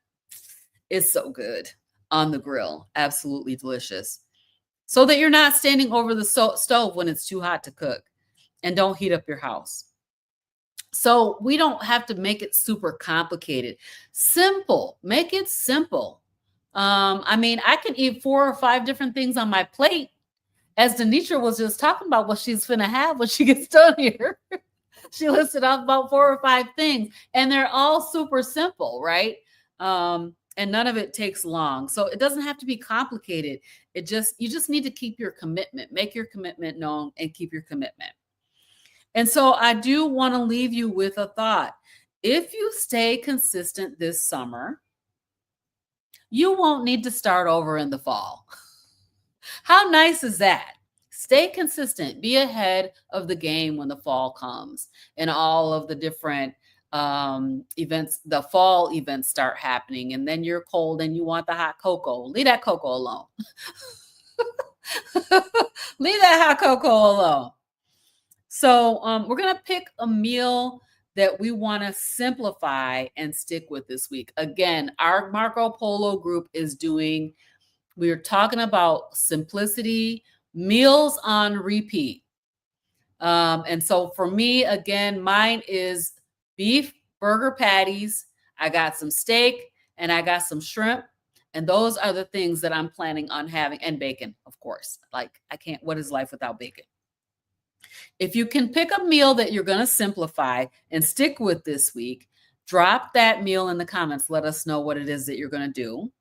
It's so good on the grill. Absolutely delicious. So that you're not standing over the stove when it's too hot to cook, and don't heat up your house. So we don't have to make it super complicated. Simple. Make it simple. I can eat 4 or 5 different things on my plate, as Denitra was just talking about what she's finna have when she gets done here. She listed off about 4 or 5 things, and they're all super simple, right? And none of it takes long. So it doesn't have to be complicated. You just need to keep your commitment, make your commitment known, and keep your commitment. And so I do want to leave you with a thought. If you stay consistent this summer, you won't need to start over in the fall. How nice is that? Stay consistent. Be ahead of the game when the fall comes and all of the different events, the fall events start happening, and then you're cold and you want the hot cocoa. Leave that cocoa alone. Leave that hot cocoa alone. So we're going to pick a meal that we want to simplify and stick with this week. Again, our Marco Polo group is doing, we're talking about simplicity, meals on repeat. And so for me, again, mine is beef burger patties. I got some steak and I got some shrimp. And those are the things that I'm planning on having, and bacon, of course. Like, I can't, what is life without bacon? If you can pick a meal that you're going to simplify and stick with this week, drop that meal in the comments. Let us know what it is that you're going to do.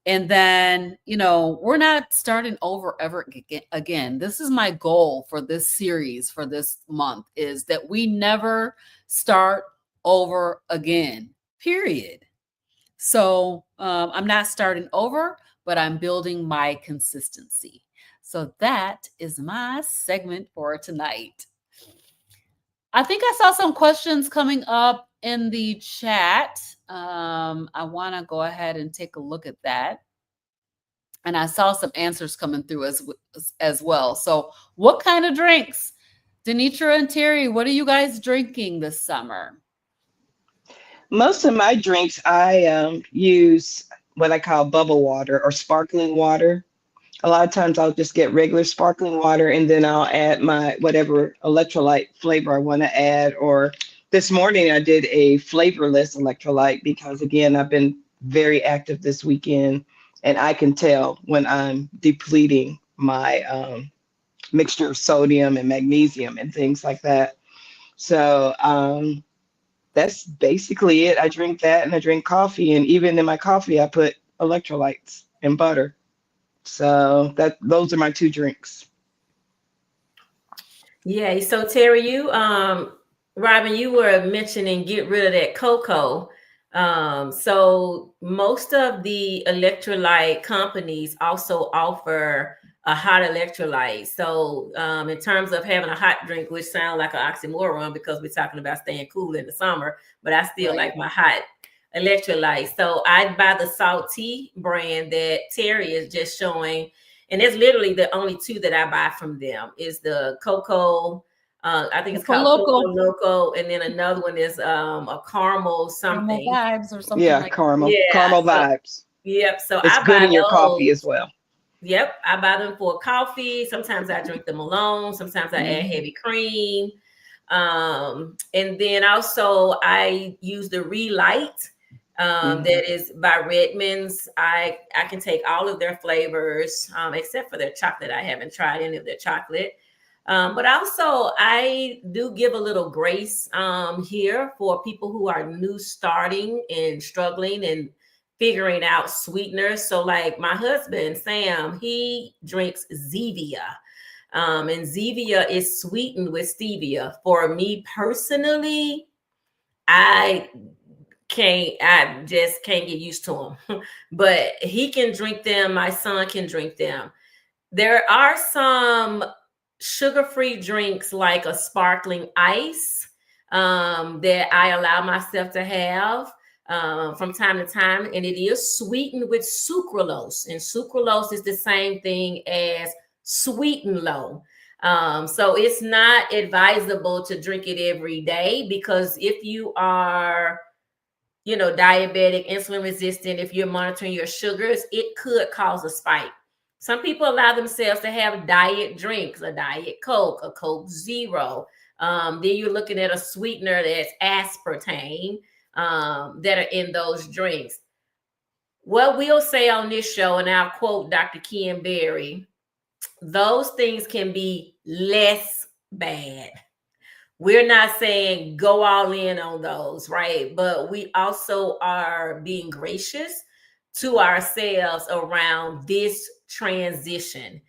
And then, we're not starting over ever again. This is my goal for this series, for this month, is that we never start over again, period. So I'm not starting over, but I'm building my consistency. So that is my segment for tonight. I think I saw some questions coming up in the chat. I want to go ahead and take a look at that. And I saw some answers coming through as well. So what kind of drinks? Denitra and Terry, what are you guys drinking this summer? Most of my drinks, I use what I call bubble water or sparkling water. A lot of times I'll just get regular sparkling water and then I'll add my whatever electrolyte flavor I want to add. Or this morning I did a flavorless electrolyte because, again, I've been very active this weekend and I can tell when I'm depleting my mixture of sodium and magnesium and things like that. So that's basically it. I drink that and I drink coffee. And even in my coffee, I put electrolytes and butter. So those are my two drinks. Yeah. So Terry, you, Robin, you were mentioning get rid of that cocoa. So most of the electrolyte companies also offer a hot electrolyte. So in terms of having a hot drink, which sounds like an oxymoron because we're talking about staying cool in the summer, but I still like my hot electrolyte. So I buy the Salty brand that Terry is just showing. And it's literally the only two that I buy from them is the cocoa. I think it's called Cocoa Loco. And then another one is a caramel something. Caramel vibes or something. Yeah, caramel. Yeah, caramel vibes. Yep. So it's I good buy in your coffee those. as well. Yep. I buy them for coffee. Sometimes I drink them alone. Sometimes I add heavy cream. And then also I use the Relight. That is by Redmond's. I can take all of their flavors, except for their chocolate. I haven't tried any of their chocolate. But also I do give a little grace here for people who are new starting and struggling and figuring out sweeteners. So like my husband, Sam, he drinks Zevia. And Zevia is sweetened with stevia. For me personally, I just can't get used to them. But he can drink them. My son can drink them. There are some sugar-free drinks like a sparkling ice that I allow myself to have from time to time. And it is sweetened with sucralose. And sucralose is the same thing as sweeten low. So it's not advisable to drink it every day because if you are diabetic, insulin resistant, if you're monitoring your sugars, it could cause a spike. Some people allow themselves to have diet drinks, a Diet Coke, a Coke Zero. Then you're looking at a sweetener that's aspartame that are in those drinks. What we'll say on this show, and I'll quote Dr. Ken Berry, those things can be less bad. We're not saying go all in on those, right? But we also are being gracious to ourselves around this transition,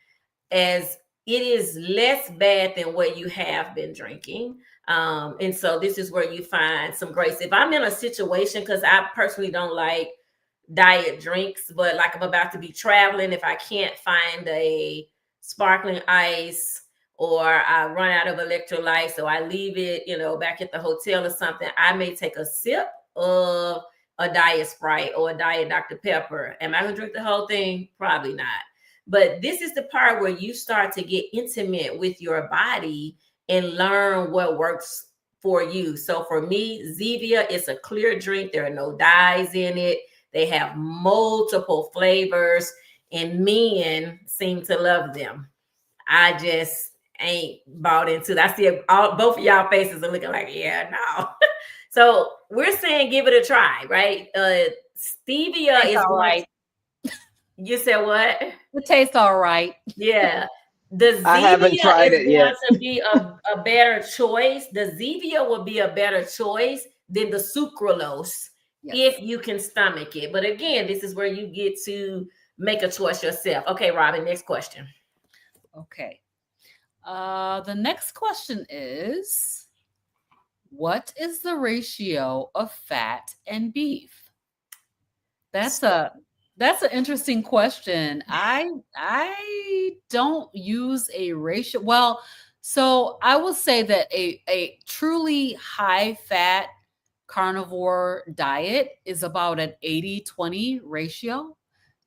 as it is less bad than what you have been drinking. And so this is where you find some grace. If I'm in a situation, because I personally don't like diet drinks, but like I'm about to be traveling, if I can't find a sparkling ice, or I run out of electrolytes, so I leave it, back at the hotel or something, I may take a sip of a Diet Sprite or a Diet Dr. Pepper. Am I going to drink the whole thing? Probably not. But this is the part where you start to get intimate with your body and learn what works for you. So for me, Zevia is a clear drink. There are no dyes in it. They have multiple flavors, and men seem to love them. I just ain't bought into that. I see both of y'all faces are looking like, yeah, no. So we're saying give it a try, right? Stevia Tastes is all going. right. You said what? It tastes all right. Yeah. The I haven't Zevia tried is it going yet. to be a better choice. The Zevia will be a better choice than the sucralose Yes. if you can stomach it. But again, this is where you get to make a choice yourself. Okay, Robin, next question. Okay. The next question is, what is the ratio of fat and beef? That's an interesting question. I don't use a ratio. Well, so I will say that a truly high fat carnivore diet is about an 80-20 ratio,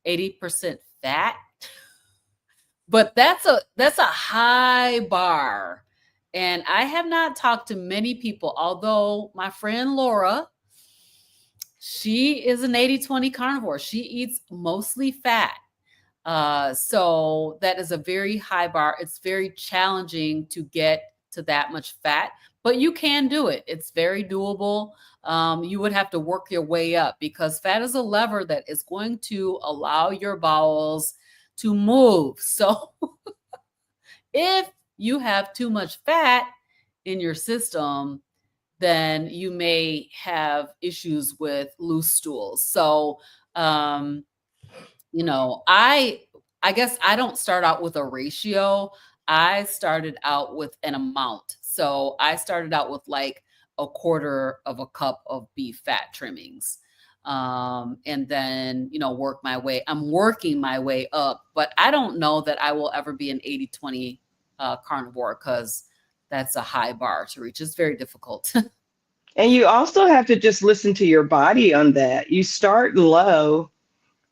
80% fat. But that's a high bar. And I have not talked to many people, although my friend Laura, she is an 80-20 carnivore. She eats mostly fat. So that is a very high bar. It's very challenging to get to that much fat, but you can do it. It's very doable. You would have to work your way up because fat is a lever that is going to allow your bowels to move. So if you have too much fat in your system, then you may have issues with loose stools. So, I guess I don't start out with a ratio. I started out with an amount. So I started out with like a quarter of a cup of beef fat trimmings. And then, work my way. I'm working my way up, but I don't know that I will ever be an 80-20 carnivore because that's a high bar to reach. It's very difficult. And you also have to just listen to your body on that. You start low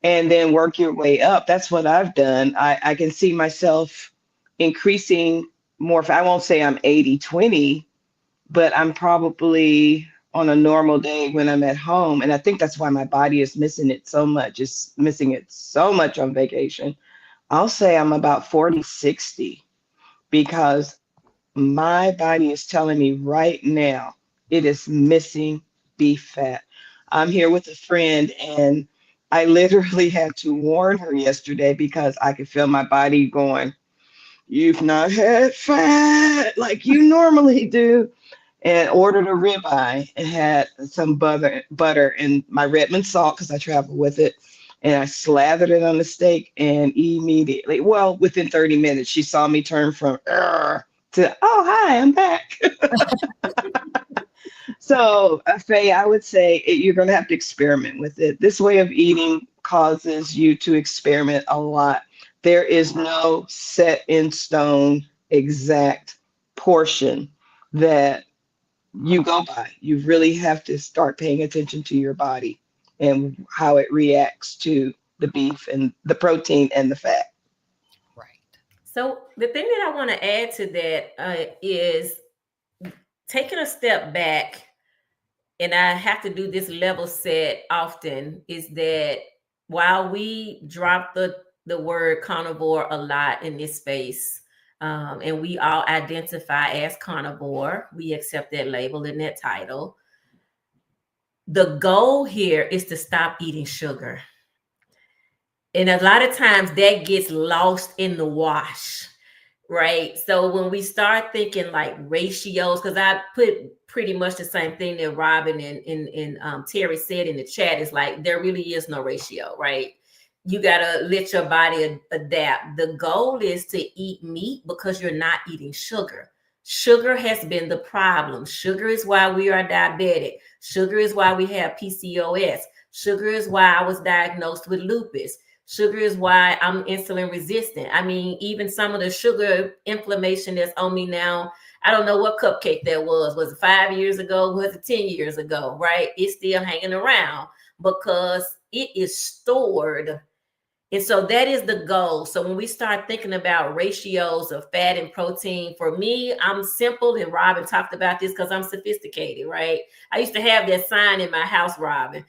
and then work your way up. That's what I've done. I can see myself increasing more. I won't say I'm 80-20, but I'm probably on a normal day when I'm at home. And I think that's why my body is missing it so much. It's missing it so much on vacation. I'll say I'm about 40-60 because my body is telling me right now it is missing beef fat. I'm here with a friend and I literally had to warn her yesterday because I could feel my body going, "You've not had fat like you normally do." And ordered a ribeye and had some butter and my Redmond salt because I travel with it. And I slathered it on the steak and immediately, well, within 30 minutes, she saw me turn from to, "Oh, hi, I'm back." So, Faye, I would say you're going to have to experiment with it. This way of eating causes you to experiment a lot. There is no set in stone exact portion that you go by. You really have to start paying attention to your body and how it reacts to the beef and the protein and the fat. Right. So the thing that I want to add to that is taking a step back, and I have to do this level set often, is that while we drop the word carnivore a lot in this space, and we all identify as carnivore, we accept that label and that title. The goal here is to stop eating sugar. And a lot of times that gets lost in the wash, right? So when we start thinking like ratios, because I put pretty much the same thing that Robin and Terry said in the chat, is like there really is no ratio, right? You got to let your body adapt. The goal is to eat meat because you're not eating sugar. Sugar has been the problem. Sugar is why we are diabetic. Sugar is why we have PCOS. Sugar is why I was diagnosed with lupus. Sugar is why I'm insulin resistant. I mean, even some of the sugar inflammation that's on me now, I don't know what cupcake that was. Was it 5 years ago? Was it 10 years ago? Right? It's still hanging around because it is stored And so that is the goal. So when we start thinking about ratios of fat and protein, for me, I'm simple. And Robin talked about this because I'm sophisticated, right? I used to have that sign in my house, Robin.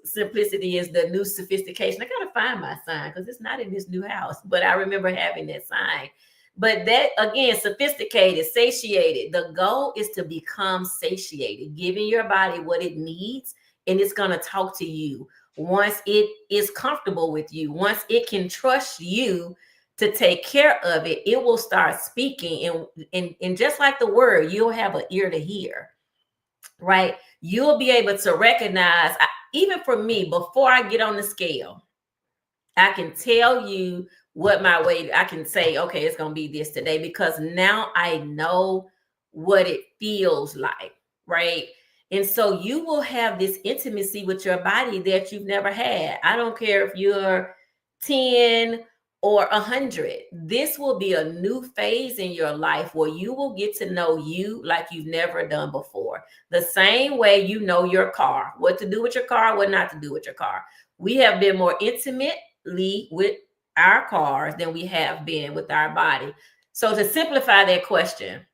Simplicity is the new sophistication. I gotta find my sign because it's not in this new house, but I remember having that sign. But that, again, sophisticated, satiated. The goal is to become satiated, giving your body what it needs, and it's going to talk to you. Once it is comfortable with you, once it can trust you to take care of it, it will start speaking. And just like the word, you'll have an ear to hear, right? You'll be able to recognize, even for me, before I get on the scale, I can tell you what my weight, I can say, okay, it's going to be this today, because now I know what it feels like, right? And so you will have this intimacy with your body that you've never had. I don't care if you're 10 or 100. This will be a new phase in your life where you will get to know you like you've never done before. The same way you know your car, what to do with your car, what not to do with your car. We have been more intimately with our cars than we have been with our body. So to simplify that question,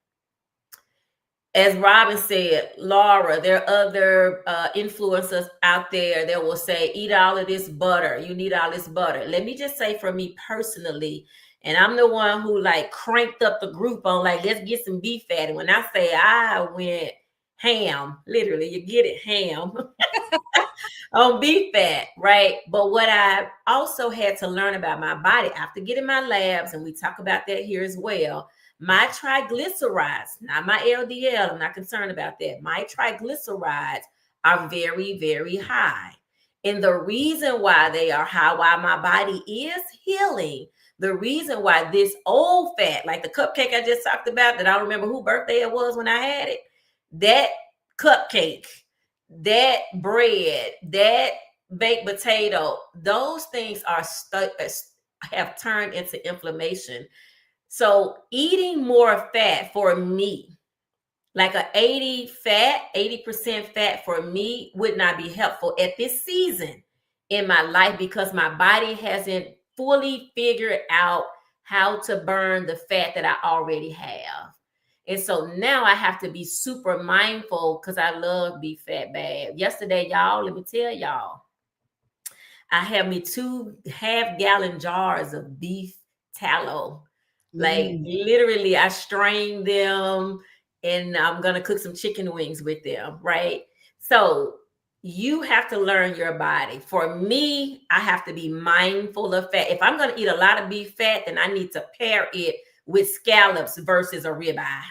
as Robin said, Laura, there are other influencers out there that will say, eat all of this butter. You need all this butter. Let me just say, for me personally, and I'm the one who like cranked up the group on like, let's get some beef fat. And when I say I went ham, literally, you get it, ham on beef fat, right? But what I also had to learn about my body after getting my labs, and we talk about that here as well, my triglycerides, not my LDL, I'm not concerned about that. My triglycerides are very, very high. And the reason why they are high, why my body is healing, the reason why this old fat, like the cupcake I just talked about, that I don't remember whose birthday it was when I had it, that cupcake, that bread, that baked potato, those things are have turned into inflammation. So eating more fat for me, like a 80% fat for me would not be helpful at this season in my life, because my body hasn't fully figured out how to burn the fat that I already have. And so now I have to be super mindful, because I love beef fat bad. Yesterday, y'all, let me tell y'all, I have me 2 half-gallon jars of beef tallow. Like literally, I strained them, and I'm gonna cook some chicken wings with them, right? So you have to learn your body. For me, I have to be mindful of fat. If I'm gonna eat a lot of beef fat, then I need to pair it with scallops versus a ribeye.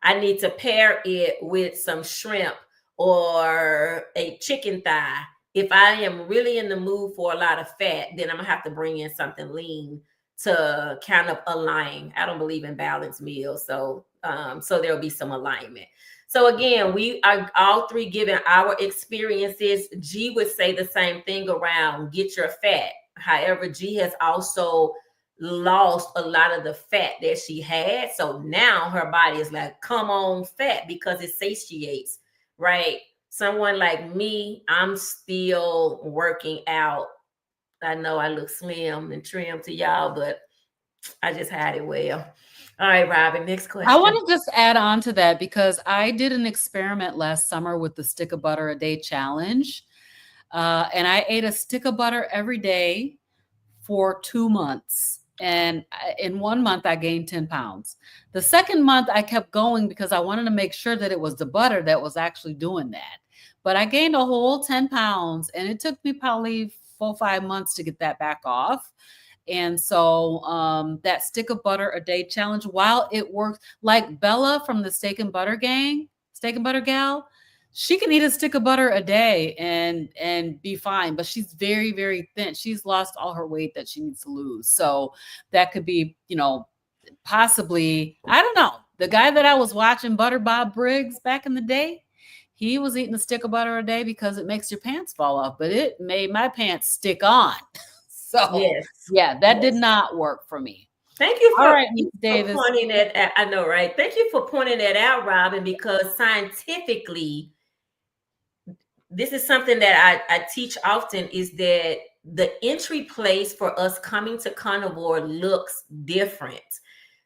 I need to pair it with some shrimp or a chicken thigh. If I am really in the mood for a lot of fat, then I'm gonna have to bring in something lean to kind of align. I don't believe in balanced meals, so there'll be some alignment. So again, we are all three giving our experiences. G would say the same thing around get your fat. However, G has also lost a lot of the fat that she had. So now her body is like, come on, fat, because it satiates, right? Someone like me, I'm still working out. I know I look slim and trim to y'all, but I just had it well. All right, Robin, next question. I want to just add on to that, because I did an experiment last summer with the stick of butter a day challenge. And I ate a stick of butter every day for 2 months. And in 1 month, I gained 10 pounds. The second month, I kept going because I wanted to make sure that it was the butter that was actually doing that. But I gained a whole 10 pounds, and it took me probably 4 or 5 months to get that back off. And so that stick of butter a day challenge, while it works, like Bella from the Steak and Butter Gal, she can eat a stick of butter a day and be fine, but she's very, very thin. She's lost all her weight that she needs to lose. So that could be, possibly, I don't know. The guy that I was watching, Butter Bob Briggs, back in the day, he was eating a stick of butter a day because it makes your pants fall off, but it made my pants stick on. So yes, yeah, that did not work for me. Thank you for Davis. pointing that out. I know, right? Thank you for pointing that out, Robin, because scientifically, this is something that I teach often, is that the entry place for us coming to carnivore looks different.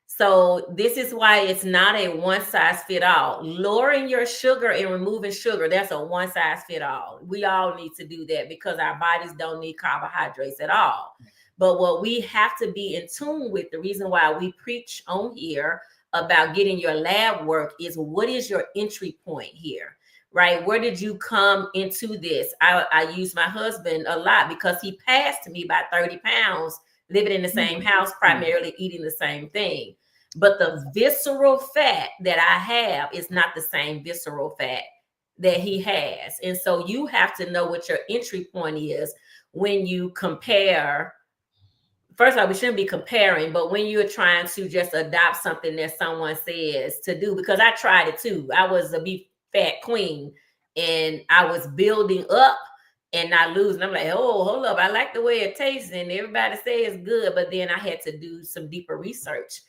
So this is why it's not a one size fit all. Lowering your sugar and removing sugar, that's a one size fit all. We all need to do that because our bodies don't need carbohydrates at all. But what we have to be in tune with, the reason why we preach on here about getting your lab work, is what is your entry point here, right? Where did you come into this? I use my husband a lot because he passed me by 30 pounds, living in the same house, primarily eating the same thing. But the visceral fat that I have is not the same visceral fat that he has. And so you have to know what your entry point is when you compare. First of all, we shouldn't be comparing, but when you're trying to just adopt something that someone says to do, because I tried it too. I was a beef fat queen and I was building up and not losing. I'm like, oh, hold up. I like the way it tastes and everybody says it's good. But then I had to do some deeper research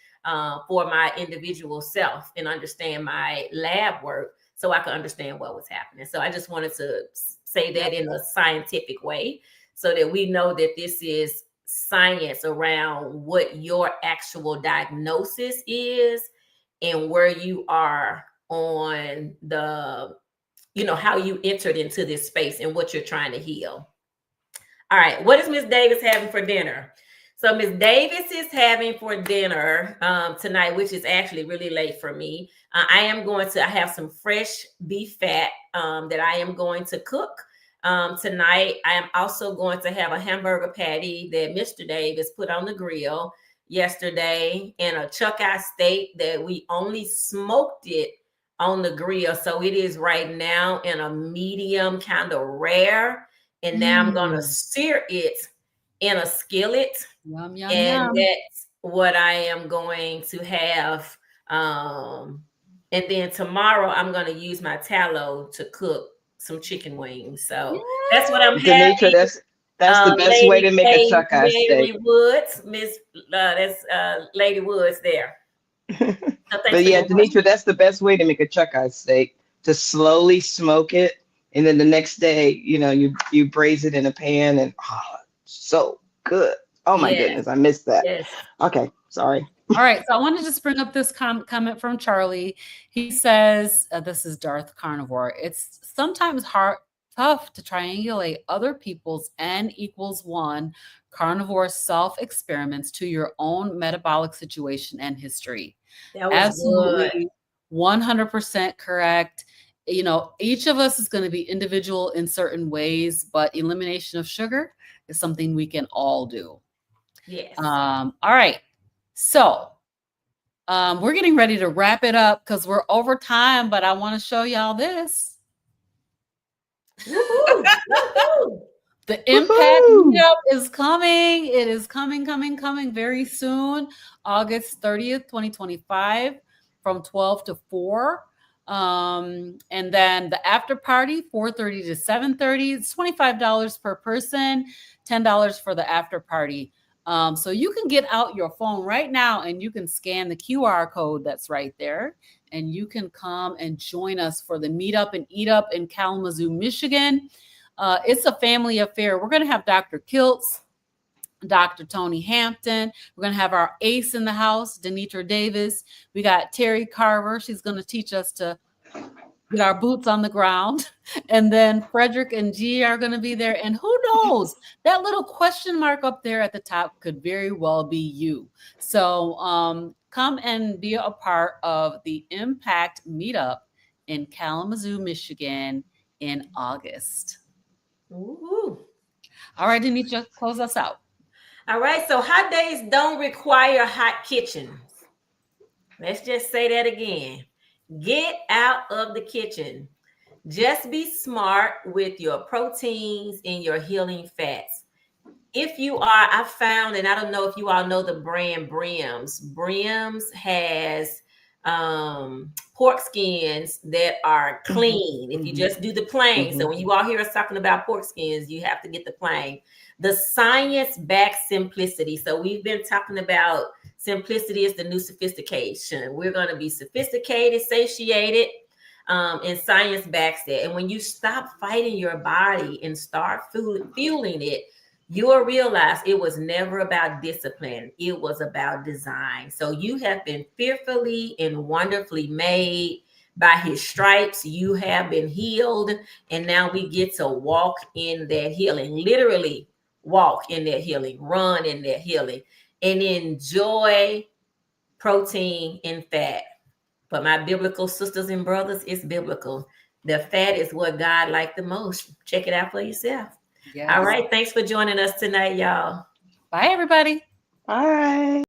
for my individual self and understand my lab work so I could understand what was happening. So I just wanted to say that in a scientific way so that we know that this is science around what your actual diagnosis is and where you are on the, how you entered into this space and what you're trying to heal. All right. What is Miss Davis having for dinner? So Miss Davis is having for dinner tonight, which is actually really late for me. I have some fresh beef fat that I am going to cook tonight. I am also going to have a hamburger patty that Mr. Davis put on the grill yesterday and a chuck eye steak that we only smoked it on the grill. So it is right now in a medium kind of rare. And now I'm going to sear it in a skillet. Yum, yum, and yum. that's what I am going to have. And then tomorrow I'm going to use my tallow to cook some chicken wings. So that's what I'm having. Denitra, that's the best way to make a chuck eye steak. Mary Woods, that's Lady Woods there. So But yeah, Denitra, that's the best way to make a chuck eye steak, to slowly smoke it. And then the next day, you braise it in a pan and so good. Oh my goodness, I missed that. Yes. Okay, sorry. All right, so I want to just bring up this comment from Charlie. He says, this is Darth Carnivore. It's sometimes tough to triangulate other people's N equals 1 carnivore self-experiments to your own metabolic situation and history. That was absolutely good. 100% correct. Each of us is going to be individual in certain ways, but elimination of sugar is something we can all do. Yes. All right. So we're getting ready to wrap it up because we're over time, but I want to show y'all this. The Impact Meetup is coming. It is coming very soon. August 30th, 2025 from 12 to 4. And then the after party, 4:30 to 7:30. It's $25 per person, $10 for the after party. So you can get out your phone right now and you can scan the QR code that's right there. And you can come and join us for the Meetup and Eat Up in Kalamazoo, Michigan. It's a family affair. We're going to have Dr. Kiltz, Dr. Tony Hampton. We're going to have our ace in the house, Denitra Davis. We got Terry Carver. She's going to teach us to get our boots on the ground. And then Frederick and G are going to be there. And who knows, that little question mark up there at the top could very well be you. So come and be a part of the Impact Meetup in Kalamazoo, Michigan in August. Ooh. All right, Denitra, close us out. All right, so hot days don't require hot kitchens. Let's just say that again. Get out of the kitchen. Just be smart with your proteins and your healing fats. If you are, I found, and I don't know if you all know the brand Brims. Brims has pork skins that are clean. If you just do the plain. So when you all hear us talking about pork skins, you have to get the plain. The science-backed simplicity. So we've been talking about simplicity is the new sophistication. We're going to be sophisticated, satiated, and science backs that. And when you stop fighting your body and start fueling it, you will realize it was never about discipline. It was about design. So you have been fearfully and wonderfully made. By his stripes, you have been healed. And now we get to walk in that healing, literally walk in that healing, run in that healing, and enjoy protein and fat. For my biblical sisters and brothers, it's biblical. The fat is what God liked the most. Check it out for yourself. Yes. All right. Thanks for joining us tonight, y'all. Bye, everybody. Bye.